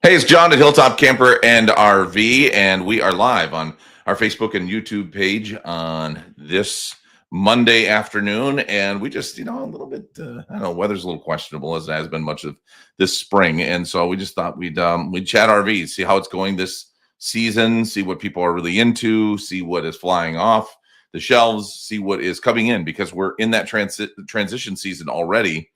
Hey, it's John at Hilltop Camper and RV, and we are live on our Facebook and YouTube page on this Monday afternoon. And we just, a little bit, I don't know, weather's a little questionable as it has been much of this spring. And so we just thought we'd chat RVs, see how it's going this season, see what people are really into, see what is flying off the shelves, see what is coming in, because we're in that transition season already.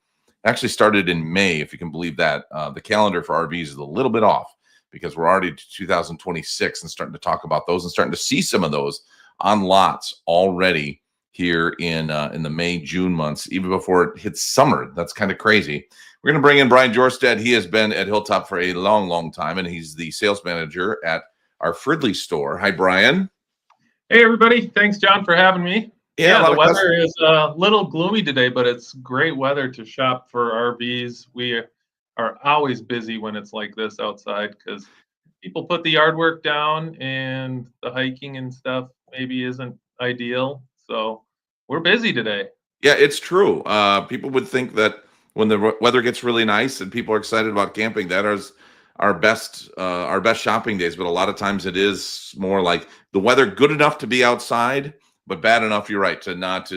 Actually started in May, if you can believe that. The calendar for RVs is a little bit off because we're already to 2026 and starting to talk about those and starting to see some of those on lots already here in the May, June months, even before it hits summer. That's kind of crazy. We're going to bring in Brian Kjorstad. He has been at Hilltop for a long, long time, and he's the sales manager at our Fridley store. Hi, Brian. Hey, everybody. Thanks, John, for having me. Yeah, the weather is a little gloomy today, but it's great weather to shop for RVs. We are always busy when it's like this outside because people put the yard work down and the hiking and stuff maybe isn't ideal. So we're busy today. Yeah, it's true. People would think that when the weather gets really nice and people are excited about camping, that is our best shopping days. But a lot of times it is more like the weather good enough to be outside, but bad enough, you're right, to not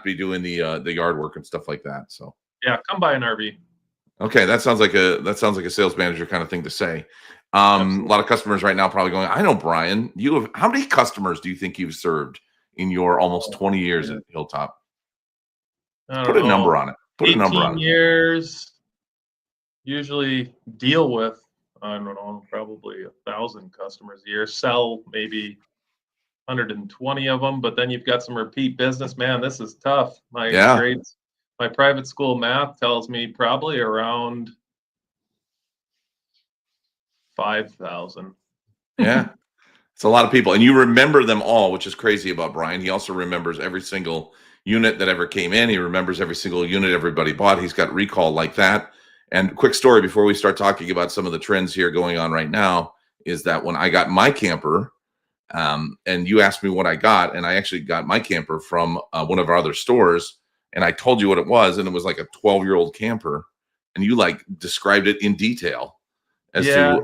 be doing the yard work and stuff like that. So Yeah, come buy an RV. okay, that sounds like a sales manager kind of thing to say. A lot of customers right now probably going, I know, Brian, how many customers do you think you've served in your almost 20 years at Hilltop? I Put don't a number know, on it. Put a number 18 on it. years, usually deal with, I don't know, probably 1,000 customers a year, sell maybe 120 of them, but then you've got some repeat business. Man, this is tough. Yeah. My private school math tells me probably around 5,000. Yeah. It's a lot of people. And you remember them all, which is crazy about Brian. He also remembers every single unit that ever came in. He remembers every single unit everybody bought. He's got recall like that. And quick story before we start talking about some of the trends here going on right now is that when I got my camper, and you asked me what I got, and I actually got my camper from one of our other stores, and I told you what it was, and it was like a 12-year-old camper, and you like described it in detail as Yeah,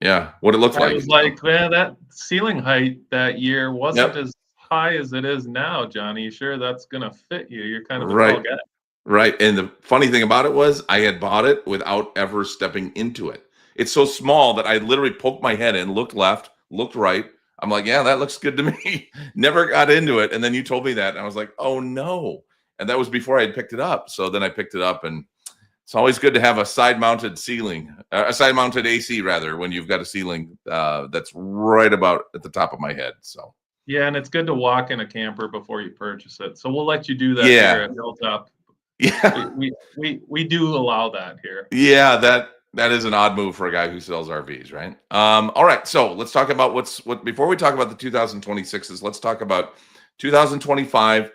to what it looked I like. was like, man, that ceiling height that year wasn't Yep. as high as it is now, Johnny. You sure that's gonna fit you? You're kind of a tall Right. guy. Right. And the funny thing about it was I had bought it without ever stepping into it. It's so small that I literally poked my head in, looked left, looked right. I'm like, yeah, that looks good to me. Never got into it. And then you told me that. And I was like, oh no. And that was before I had picked it up. So then I picked it up, and it's always good to have a side mounted ceiling, a side mounted AC rather, when you've got a ceiling that's right about at the top of my head. So Yeah, and it's good to walk in a camper before you purchase it. So we'll let you do that here yeah. at Hilltop. Yeah. We do allow that here. Yeah, that is an odd move for a guy who sells RVs, right? All right, so let's talk about what before we talk about the 2026s, let's talk about 2025.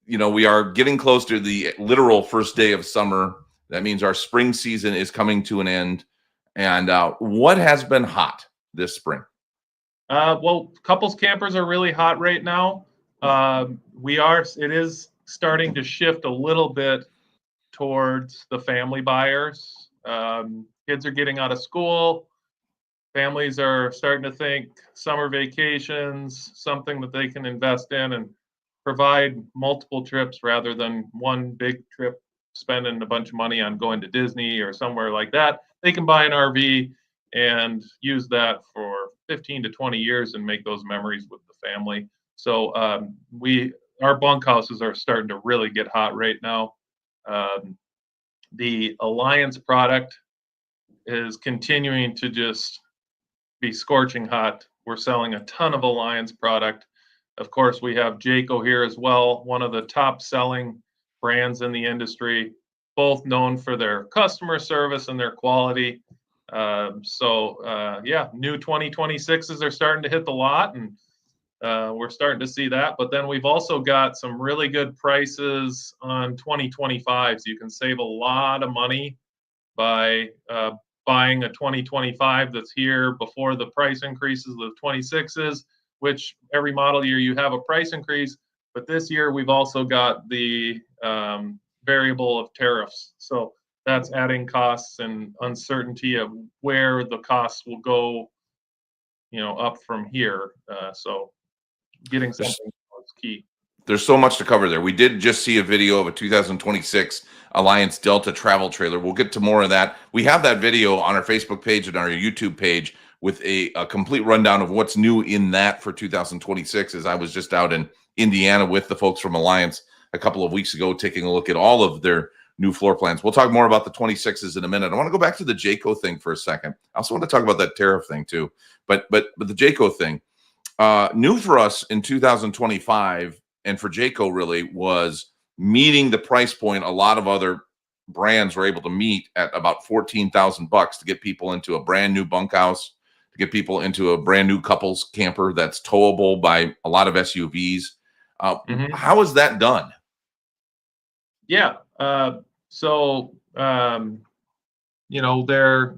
We are getting close to the literal first day of summer. That means our spring season is coming to an end. And what has been hot this spring? Well, couples campers are really hot right now. It is starting to shift a little bit towards the family buyers. Kids are getting out of school. Families are starting to think summer vacations, something that they can invest in and provide multiple trips rather than one big trip, spending a bunch of money on going to Disney or somewhere like that. They can buy an RV and use that for 15 to 20 years and make those memories with the family. So our bunkhouses are starting to really get hot right now. Um, the Alliance product is continuing to just be scorching hot. We're selling a ton of Alliance product. Of course, we have Jayco here as well, one of the top selling brands in the industry, both known for their customer service and their quality. New 2026s are starting to hit the lot, and we're starting to see that. But then we've also got some really good prices on 2025s. You can save a lot of money by buying a 2025 that's here before the price increases of the 26s, which every model year you have a price increase. But this year we've also got the variable of tariffs. So that's adding costs and uncertainty of where the costs will go, up from here. So getting something is key. There's so much to cover there. We did just see a video of a 2026 Alliance Delta travel trailer. We'll get to more of that. We have that video on our Facebook page and our YouTube page with a complete rundown of what's new in that for 2026. As I was just out in Indiana with the folks from Alliance a couple of weeks ago, taking a look at all of their new floor plans. We'll talk more about the 26s in a minute. I want to go back to the Jayco thing for a second. I also want to talk about that tariff thing too. But the Jayco thing, new for us in 2025, and for Jayco really, was meeting the price point a lot of other brands were able to meet at about $14,000 to get people into a brand new bunkhouse, to get people into a brand new couples camper that's towable by a lot of SUVs. How is that done? Yeah. So, they're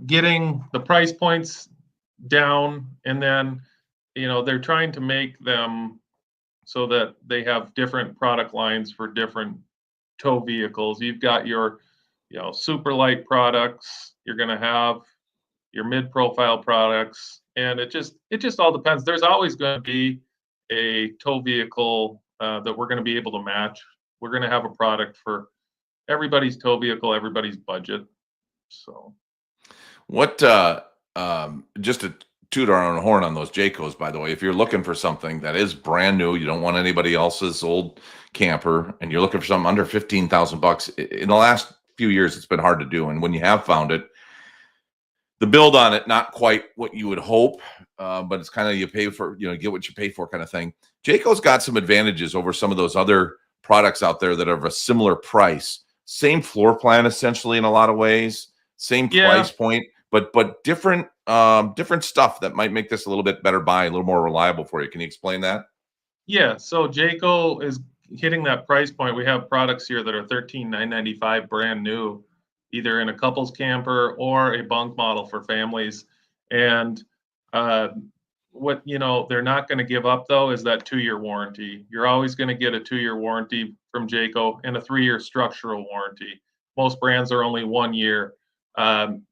getting the price points down, and then, they're trying to make them so that they have different product lines for different tow vehicles. You've got your, super light products. You're going to have your mid-profile products, and it just all depends. There's always going to be a tow vehicle that we're going to be able to match. We're going to have a product for everybody's tow vehicle, everybody's budget. So, what just to toot our own horn on those Jaycos, by the way, if you're looking for something that is brand new, you don't want anybody else's old camper, and you're looking for something under $15,000, in the last few years, it's been hard to do. And when you have found it, the build on it, not quite what you would hope, but it's kind of, you pay for, get what you pay for kind of thing. Jayco's got some advantages over some of those other products out there that are of a similar price. Same floor plan, essentially, in a lot of ways, same price point, but different stuff that might make this a little bit better buy, a little more reliable for you. Can you explain that? Yeah, so Jayco is hitting that price point. We have products here that are $13,995 brand new, either in a couples camper or a bunk model for families. And what they're not going to give up, though, is that 2-year warranty. You're always going to get a 2-year warranty from Jayco and a 3-year structural warranty. Most brands are only 1 year.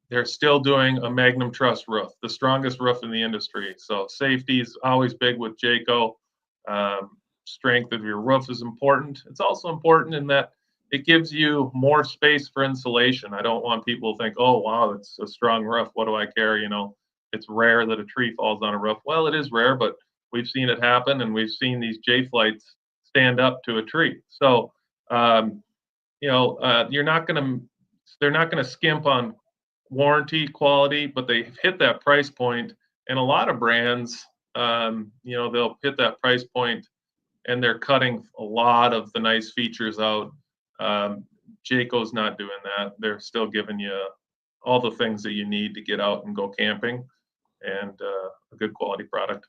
They're still doing a Magnum Truss roof, the strongest roof in the industry. So safety is always big with Jayco. Strength of your roof is important. It's also important in that it gives you more space for insulation. I don't want people to think, oh, wow, it's a strong roof. What do I care? It's rare that a tree falls on a roof. Well, it is rare, but we've seen it happen, and we've seen these J-flights stand up to a tree. So, they're not going to skimp on warranty quality, but they hit that price point. And a lot of brands, they'll hit that price point and they're cutting a lot of the nice features out. Jayco's not doing that. They're still giving you all the things that you need to get out and go camping, and a good quality product.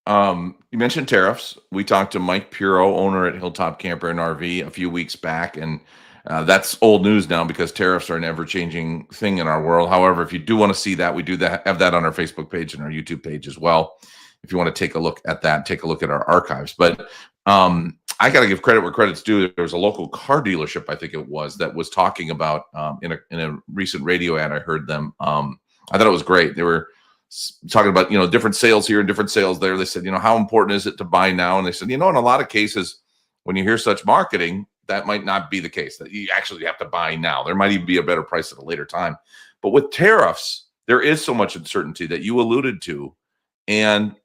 You mentioned tariffs. We talked to Mike Puro, owner at Hilltop Camper and RV, a few weeks back, and that's old news now because tariffs are an ever-changing thing in our world. However, if you do want to see that, we do have that on our Facebook page and our YouTube page as well. If you want to take a look at that, take a look at our archives. But I got to give credit where credit's due. There was a local car dealership, I think it was, that was talking about in a recent radio ad. I heard them. I thought it was great. They were talking about, different sales here and different sales there. They said, how important is it to buy now? And they said, in a lot of cases, when you hear such marketing, that might not be the case, that you actually have to buy now. There might even be a better price at a later time. But with tariffs, there is so much uncertainty that you alluded to. And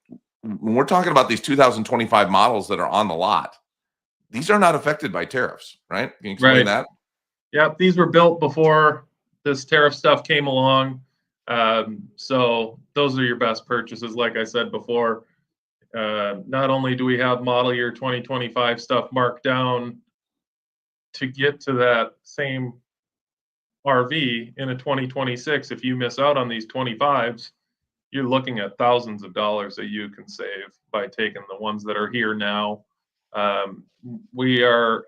when we're talking about these 2025 models that are on the lot, these are not affected by tariffs, right? Can you explain that? Yeah, these were built before this tariff stuff came along. So those are your best purchases. Like I said before, not only do we have model year 2025 stuff marked down to get to that same RV in a 2026, if you miss out on these 25s, you're looking at thousands of dollars that you can save by taking the ones that are here now. We are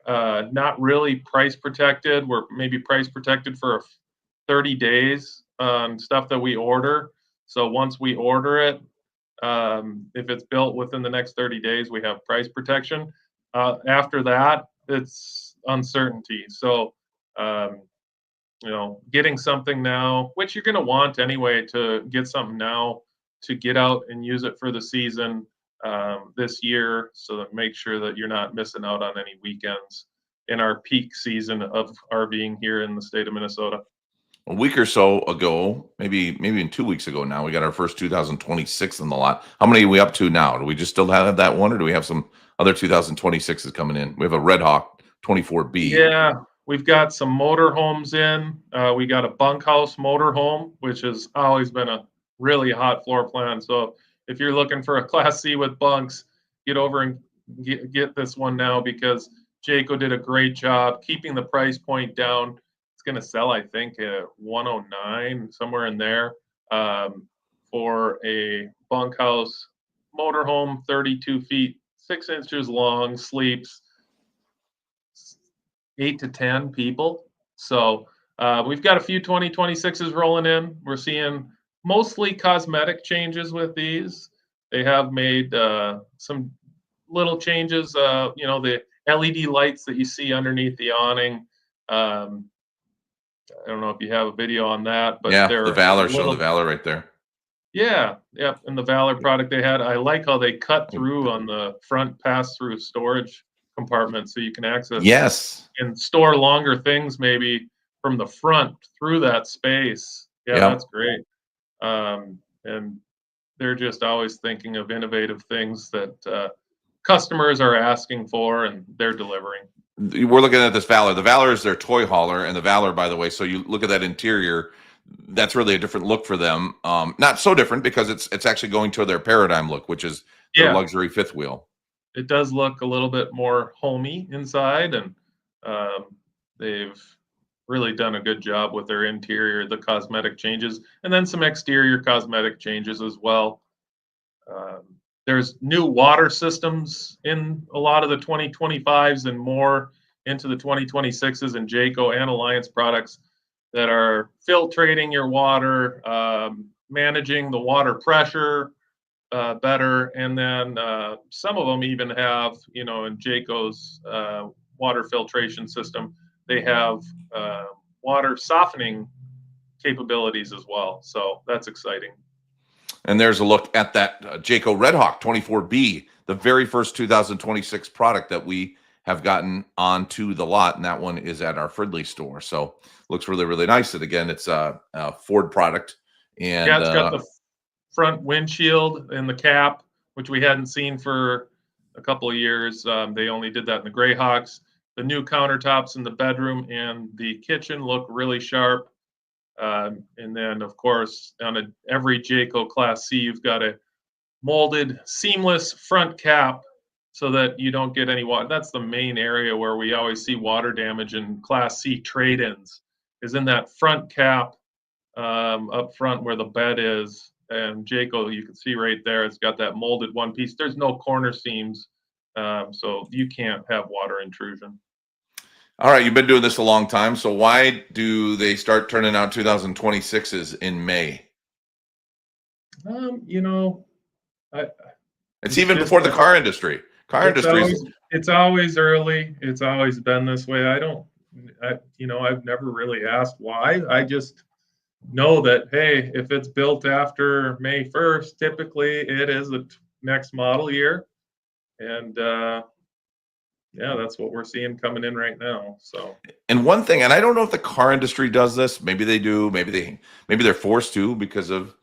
not really price protected. We're maybe price protected for 30 days on stuff that we order. So once we order it, if it's built within the next 30 days, we have price protection. After that, it's uncertainty. So getting something now, which you're going to want anyway, to get something now to get out and use it for the season this year, so that make sure that you're not missing out on any weekends in our peak season of RVing here in the state of Minnesota. A week or so ago, maybe in 2 weeks ago now, we got our first 2026 in the lot. How many are we up to now? Do we just still have that one, or do we have some other 2026s coming in? We have a Red Hawk 24B. Yeah, we've got some motorhomes in. We got a bunkhouse motorhome, which has always been a really hot floor plan. So if you're looking for a Class C with bunks, get over and get this one now, because Jayco did a great job keeping the price point down. It's going to sell, I think, at 109, somewhere in there, for a bunkhouse motorhome, 32 feet, 6 inches long, sleeps 8 to 10 people. So we've got a few 2026s rolling in. We're seeing mostly cosmetic changes with these. They have made some little changes. The LED lights that you see underneath the awning. I don't know if you have a video on that, but Yeah, they're the Valor, showing little, the Valor right there. yeah, yep. And the Valor product they had, I like how they cut through on the front pass-through storage compartment, so you can access Yes. and store longer things maybe from the front through that space. Yeah, Yeah. that's great. And they're just always thinking of innovative things that customers are asking for, and they're delivering. We're looking at this Valor. The Valor is their toy hauler, and the Valor, by the way, so you look at that interior, that's really a different look for them. Not so different, because it's actually going to their Paradigm look, which is their luxury fifth wheel. It does look a little bit more homey inside, and they've really done a good job with their interior, the cosmetic changes, and then some exterior cosmetic changes as well. There's new water systems in a lot of the 2025s and more into the 2026s, and Jayco and Alliance products that are filtrating your water, managing the water pressure better. And then some of them even have, in Jayco's water filtration system, they have water softening capabilities as well. So that's exciting. And there's a look at that Jayco Red Hawk 24B, the very first 2026 product that we have gotten onto the lot, and that one is at our Fridley store. So looks really, really nice. And again, it's a Ford product. And yeah, it's got the front windshield and the cap, which we hadn't seen for a couple of years. They only did that in the Greyhawks. The new countertops in the bedroom and the kitchen look really sharp. And then, of course, on every Jayco Class C, you've got a molded, seamless front cap so that you don't get any water. That's the main area where we always see water damage in Class C trade-ins, is in that front cap up front where the bed is. And Jayco, you can see right there, it's got that molded one piece. There's no corner seams, so you can't have water intrusion. All right, you've been doing this a long time, so why do they start turning out 2026s in May? It's even before the car industry. It's always early. It's always been this way. I've never really asked why. I just know that, hey, if it's built after May 1st, typically it is the next model year. And yeah, that's what we're seeing coming in right now. So, and one thing, and I don't know if the car industry does this. Maybe they do. Maybe they're forced to because of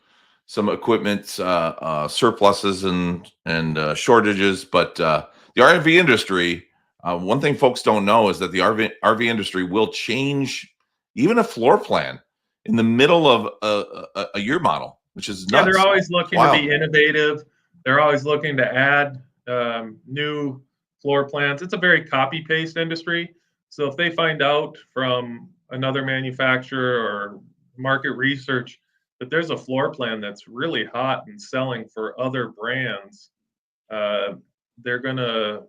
some equipment surpluses and shortages. But the RV industry, one thing folks don't know is that the RV industry will change even a floor plan in the middle of a year model, which is nuts. Yeah, they're always looking to be innovative. They're always looking to add new floor plans. It's a very copy-paste industry. So if they find out from another manufacturer or market research that there's a floor plan that's really hot and selling for other brands, they're going to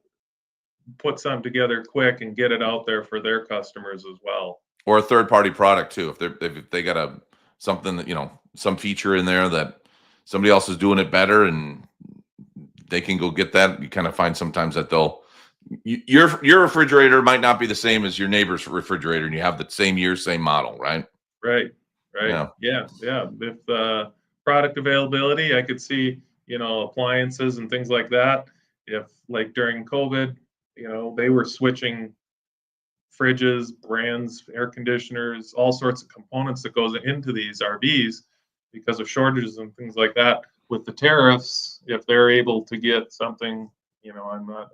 put something together quick and get it out there for their customers as well. Or a third-party product too. If they got something that, some feature in there that somebody else is doing it better and they can go get that. You kind of find sometimes that they'll Your refrigerator might not be the same as your neighbor's refrigerator, and you have the same year, same model, right? Right. Right. Yeah. Yeah. Yeah. If product availability, I could see, appliances and things like that. If like during COVID, they were switching fridges, brands, air conditioners, all sorts of components that goes into these RVs because of shortages and things like that. With the tariffs, if they're able to get something, I'm not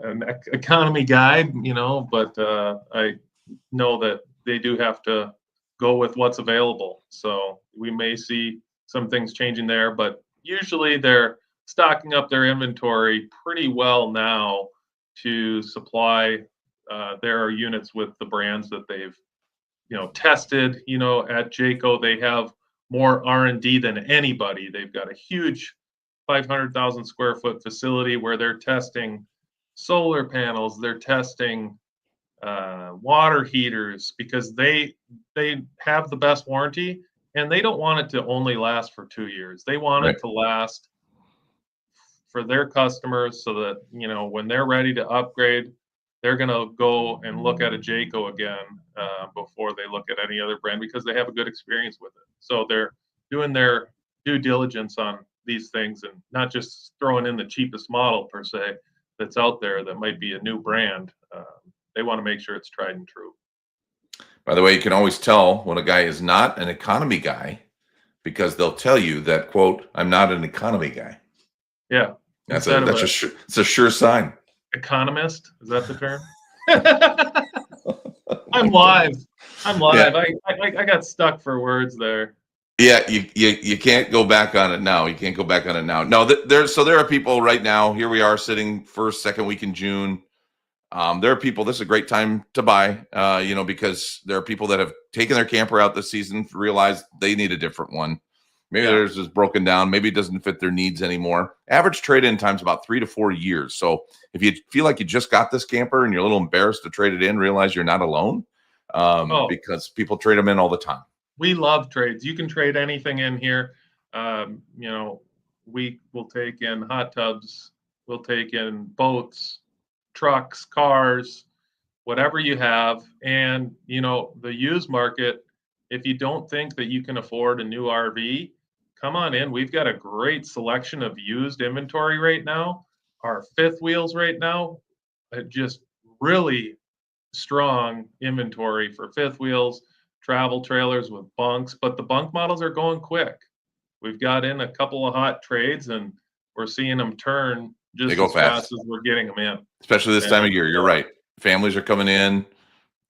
an economy guy, but I know that they do have to go with what's available. So we may see some things changing there, but usually they're stocking up their inventory pretty well now to supply their units with the brands that they've tested. At Jayco they have more R&D than anybody. They've got a huge 500,000 square foot facility where they're testing solar panels, they're testing water heaters because they have the best warranty, and they don't want it to only last for 2 years. They want Right. it to last for their customers so that when they're ready to upgrade, they're going to go and look at a Jayco again before they look at any other brand because they have a good experience with it. So they're doing their due diligence on these things and not just throwing in the cheapest model per se that's out there that might be a new brand. They want to make sure it's tried and true. By the way, you can always tell when a guy is not an economy guy because they'll tell you that, quote, "I'm not an economy guy." Yeah. That's Instead of it's a sure sign. economist, is that the term? I'm live. I'm live. Yeah. I got stuck for words there. Yeah, you can't go back on it now. You can't go back on it now. No, there are people right now. Here we are sitting first, second week in June. There are people. This is a great time to buy. Because there are people that have taken their camper out this season, realized they need a different one. Maybe Yeah. theirs is broken down. Maybe it doesn't fit their needs anymore. Average trade-in time's about 3 to 4 years. So if you feel like you just got this camper and you're a little embarrassed to trade it in, realize you're not alone. Oh, Because people trade them in all the time. we love trades. You can trade anything in here. We will take in hot tubs. We'll take in boats, trucks, cars, whatever you have. And, the used market, if you don't think that you can afford a new RV, come on in. We've got a great selection of used inventory right now. Our fifth wheels right now, just really strong inventory for fifth wheels, travel trailers with bunks, but the bunk models are going quick. We've got in a couple of hot trades and we're seeing them turn They just go as fast fast, as we're getting them in. especially this time of year. You're right. Families are coming in.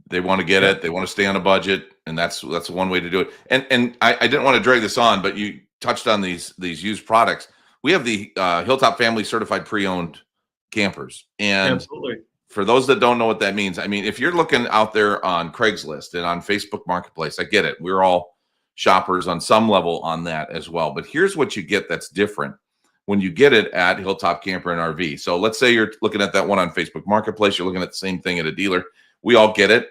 They want to get Yeah. it. They want to stay on a budget, and that's one way to do it. And I didn't want to drag this on, but you touched on these used products. We have the Hilltop Family Certified Pre-Owned campers, and Absolutely. for those that don't know what that means, I mean, if you're looking out there on Craigslist and on Facebook Marketplace, I get it. We're all shoppers on some level on that as well. But here's what you get that's different when you get it at Hilltop Camper and RV. So let's say you're looking at that one on Facebook Marketplace, you're looking at the same thing at a dealer. We all get it.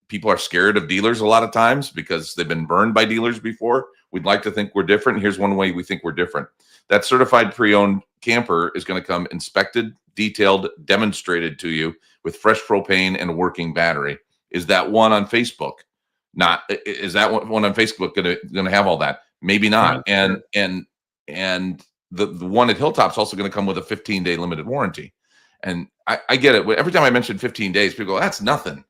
People are scared of dealers a lot of times because they've been burned by dealers before. We'd like to think we're different. Here's one way we think we're different. That certified pre-owned camper is going to come inspected, detailed, demonstrated to you with fresh propane and a working battery. Is that one on Facebook? Not. Is that one on Facebook going to have all that? Maybe not. Yeah, And the one at Hilltop's also going to come with a 15-day limited warranty. And I get it. Every time I mention 15 days, people go, "That's nothing."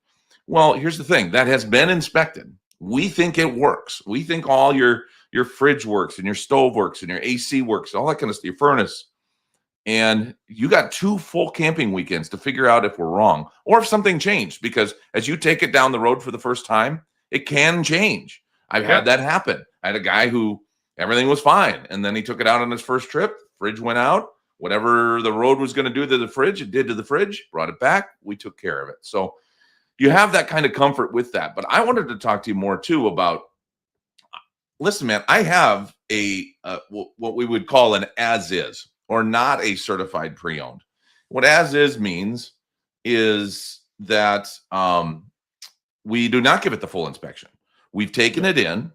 Well, here's the thing. That has been inspected. We think it works. We think all your fridge works and your stove works and your AC works, all that kind of stuff, your furnace. And you got 2 full camping weekends to figure out if we're wrong or if something changed. Because as you take it down the road for the first time, it can change. I've had that happen. I had a guy who everything was fine. And then he took it out on his first trip. Fridge went out. Whatever the road was going to do to the fridge, it did to the fridge, brought it back. We took care of it. So you have that kind of comfort with that. But I wanted to talk to you more too about, listen, man, I have what we would call an as is or not a certified pre-owned. What as is means is that we do not give it the full inspection. We've taken it in.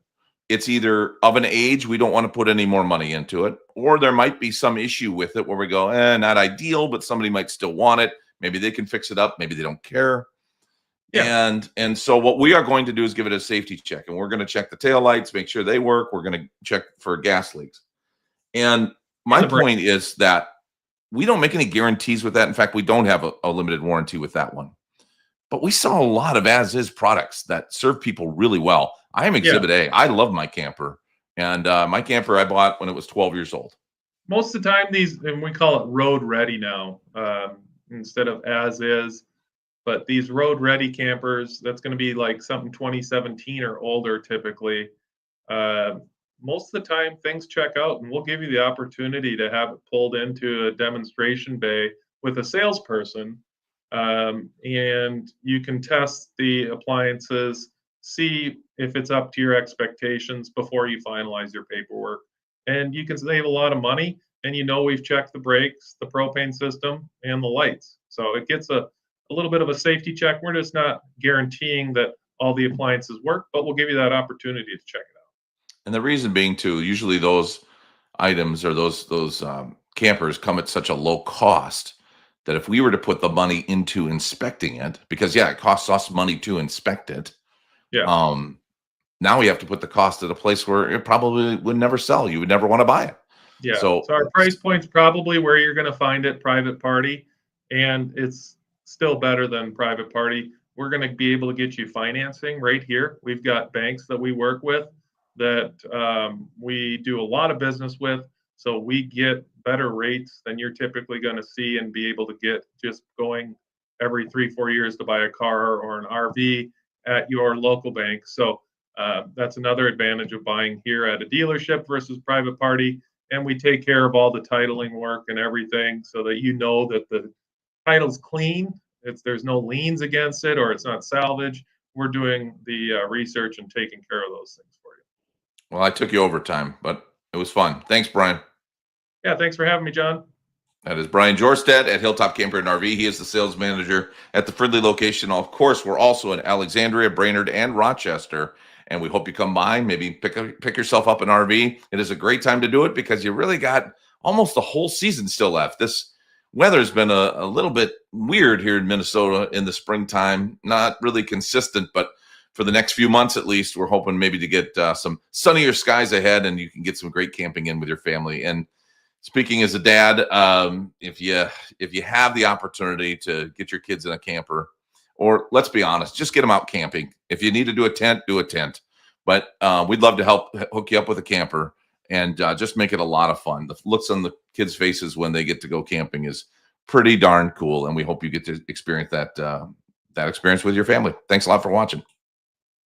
it's either of an age we don't want to put any more money into it, or there might be some issue with it where we go, not ideal, but somebody might still want it. Maybe they can fix it up. Maybe they don't care. Yeah. And so what we are going to do is give it a safety check, and we're going to check the taillights, make sure they work. We're going to check for gas leaks. And my point is that we don't make any guarantees with that. In fact, we don't have a limited warranty with that one. But we saw a lot of as-is products that serve people really well. I am Exhibit A. I love my camper. And my camper I bought when it was 12 years old. Most of the time, and we call it road ready now instead of as-is. But these road ready campers, that's going to be like something 2017 or older typically. Most of the time, things check out, and we'll give you the opportunity to have it pulled into a demonstration bay with a salesperson. And you can test the appliances, see if it's up to your expectations before you finalize your paperwork. And you can save a lot of money. And we've checked the brakes, the propane system, and the lights. So it gets a little bit of a safety check. We're just not guaranteeing that all the appliances work, but we'll give you that opportunity to check it out. And the reason being too, usually those items or those campers come at such a low cost that if we were to put the money into inspecting it, because it costs us money to inspect it. Yeah. Now we have to put the cost at a place where it probably would never sell. You would never want to buy it. Yeah. So our price point's probably where you're going to find it, private party, and it's still better than private party. We're going to be able to get you financing right here. We've got banks that we work with that we do a lot of business with. So we get better rates than you're typically going to see and be able to get just going every 3-4 years to buy a car or an RV at your local bank. So that's another advantage of buying here at a dealership versus private party. And we take care of all the titling work and everything so that that the title's clean. There's no liens against it, or it's not salvage. We're doing the research and taking care of those things for you. Well, I took you over time, but it was fun. Thanks, Brian. Yeah, thanks for having me, John. That is Brian Kjorstad at Hilltop Camper RV. He is the sales manager at the Fridley location. Of course, we're also in Alexandria, Brainerd, and Rochester. And we hope you come by, maybe pick yourself up an RV. It is a great time to do it because you really got almost the whole season still left. This weather's been a little bit weird here in Minnesota in the springtime. Not really consistent, but for the next few months at least, we're hoping maybe to get some sunnier skies ahead, and you can get some great camping in with your family. And speaking as a dad, if you have the opportunity to get your kids in a camper, or let's be honest, just get them out camping. If you need to do a tent, do a tent. But we'd love to help hook you up with a camper and just make it a lot of fun. The looks on the kids' faces when they get to go camping is pretty darn cool, and we hope you get to experience that experience with your family. Thanks a lot for watching.